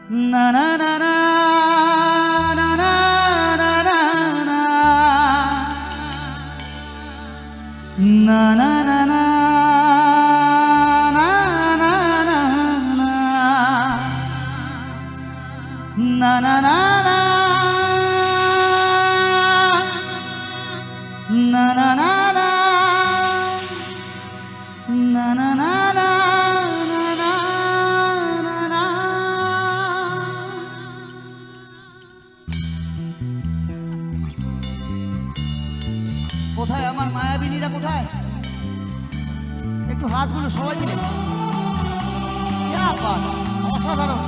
না না না না না না না না না না না না na na na na na na na na na na na na কোথায় আমার মায়াবিনীরা কোথায় একটু হাতগুলো সবাই মিলে অসাধারণ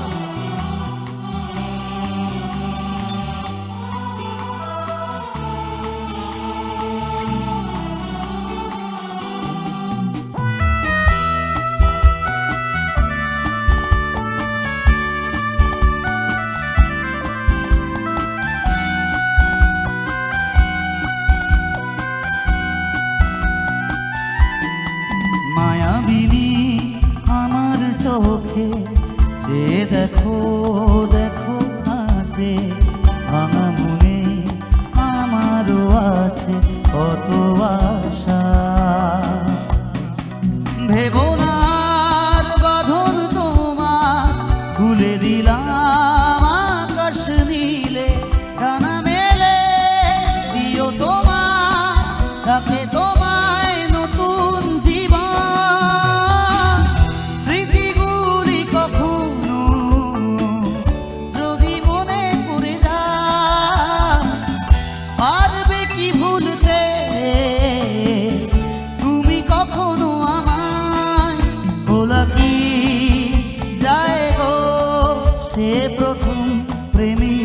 মায়াবিনী আমার চোখে যে দেখো দেখো আছে ভাঙা মনে আমারও আছে কত আশা ভেবো না বাঁধন তোমার খুলে দিলাম আকাশ নীলে ডানা মেলে দিও তোমার তাকে তোমায় নতুন প্রথম প্রেমী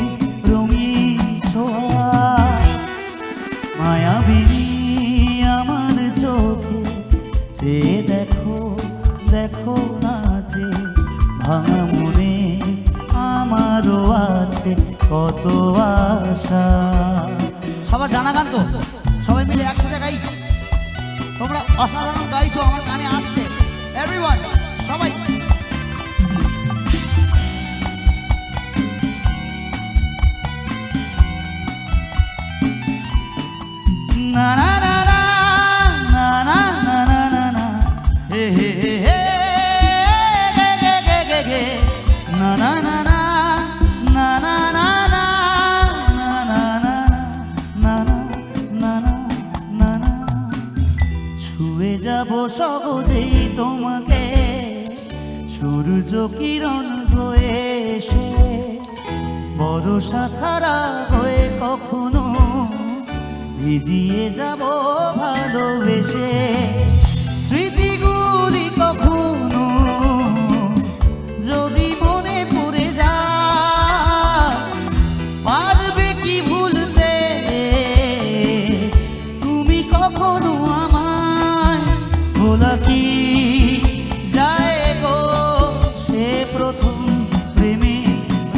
রঙিন ছোঁয়া মায়াবিনী আমার চোখে যে দেখো দেখো আছে ভাঙা মনে আমারও আছে কত আশা সবার জানা গান তো সবাই মিলে একসাথে গাই তোমরা অসাধারণ গাইছো আমার গানে আসছে এভরিওয়ান সবাই na na na na na na na na na na hey hey hey hey ge ge ge ge na na na na na na na na na na na na na ছুঁয়ে যাব সহজেই তোমাকে সূর্য কিরণ হয়ে এসে বর্ষা ধারা হয়ে কখনো ভিজিয়ে যাব ভালোবেসে স্মৃতিগুলি কখনো যদি মনে পড়ে যায় পারবে কি ভুলতে তুমি কখনো আমায় ভোলা কি যায় গো সে প্রথম প্রেমে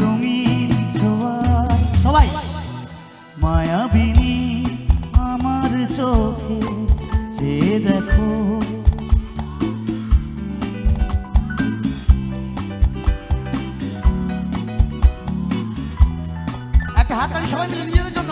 রঙিন ছোঁয়া সবাই মায়াবিনী আমার চোখে যে দেখো একটা হাততালি সবাই মিলে নিজেদের জন্য